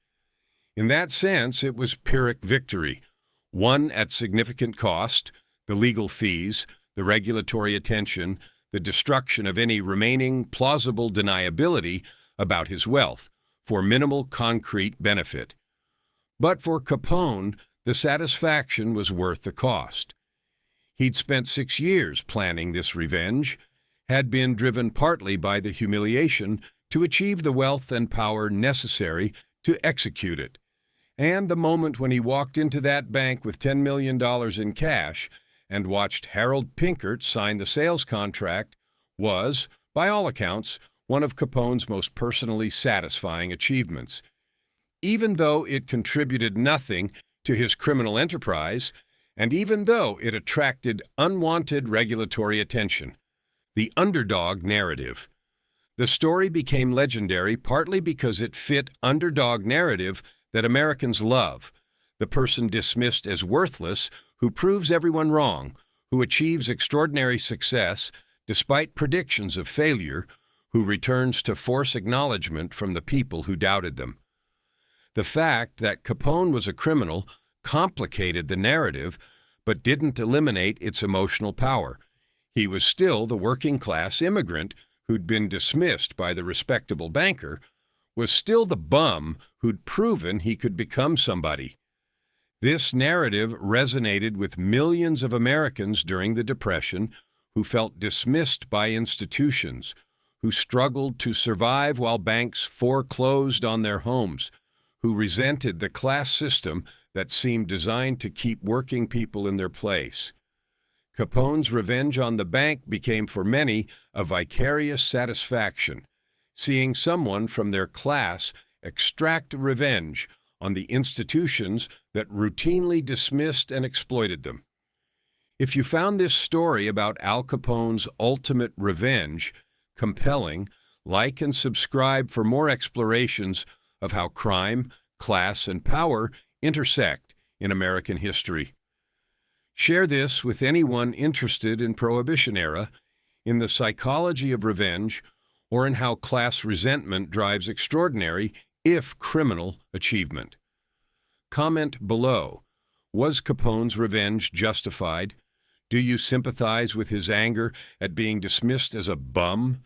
In that sense, it was Pyrrhic victory, won at significant cost, the legal fees, the regulatory attention, the destruction of any remaining plausible deniability about his wealth, for minimal concrete benefit. But for Capone, the satisfaction was worth the cost. He'd spent 6 years planning this revenge, had been driven partly by the humiliation to achieve the wealth and power necessary to execute it. And the moment when he walked into that bank with $10 million in cash and watched Harold Pinkert sign the sales contract was, by all accounts, one of Capone's most personally satisfying achievements. Even though it contributed nothing to his criminal enterprise, and even though it attracted unwanted regulatory attention. The underdog narrative. The story became legendary partly because it fit underdog narrative that Americans love, the person dismissed as worthless who proves everyone wrong, who achieves extraordinary success despite predictions of failure, who returns to force acknowledgement from the people who doubted them. The fact that Capone was a criminal complicated the narrative, but didn't eliminate its emotional power. He was still the working-class immigrant who'd been dismissed by the respectable banker, was still the bum who'd proven he could become somebody. This narrative resonated with millions of Americans during the Depression who felt dismissed by institutions, who struggled to survive while banks foreclosed on their homes, who resented the class system that seemed designed to keep working people in their place. Capone's revenge on the bank became for many a vicarious satisfaction, seeing someone from their class extract revenge on the institutions that routinely dismissed and exploited them. If you found this story about Al Capone's ultimate revenge compelling, like and subscribe for more explorations of how crime, class, and power intersect in American history. Share this with anyone interested in Prohibition era, in the psychology of revenge, or in how class resentment drives extraordinary, if criminal, achievement. Comment below. Was Capone's revenge justified? Do you sympathize with his anger at being dismissed as a bum?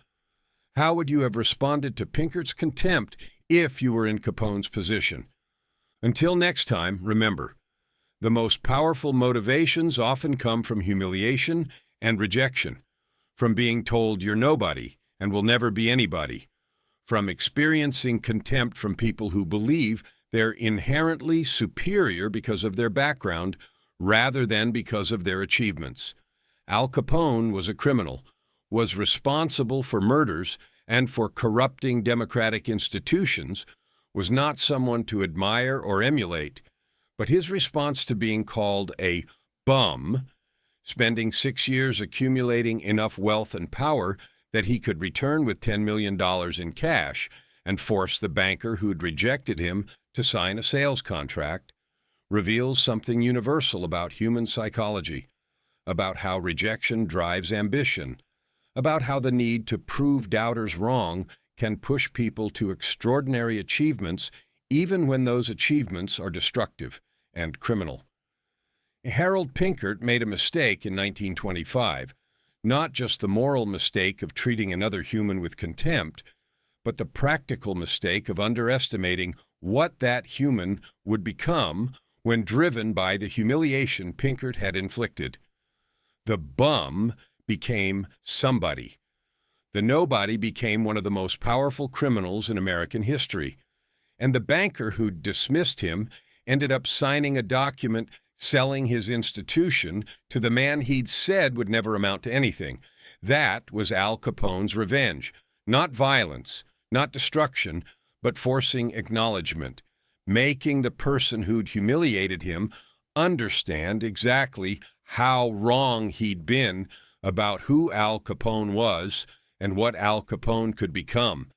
How would you have responded to Pinkert's contempt if you were in Capone's position? Until next time, remember, the most powerful motivations often come from humiliation and rejection, from being told you're nobody and will never be anybody, from experiencing contempt from people who believe they're inherently superior because of their background rather than because of their achievements. Al Capone was a criminal, was responsible for murders and for corrupting democratic institutions, was not someone to admire or emulate, but his response to being called a bum, spending 6 years accumulating enough wealth and power that he could return with $10 million in cash and force the banker who'd rejected him to sign a sales contract, reveals something universal about human psychology, about how rejection drives ambition, about how the need to prove doubters wrong can push people to extraordinary achievements even when those achievements are destructive and criminal. Harold Pinkert made a mistake in 1925, not just the moral mistake of treating another human with contempt, but the practical mistake of underestimating what that human would become when driven by the humiliation Pinkert had inflicted. The bum became somebody. The nobody became one of the most powerful criminals in American history. And the banker who dismissed him ended up signing a document selling his institution to the man he'd said would never amount to anything. That was Al Capone's revenge. Not violence, not destruction, but forcing acknowledgement, making the person who'd humiliated him understand exactly how wrong he'd been about who Al Capone was and what Al Capone could become.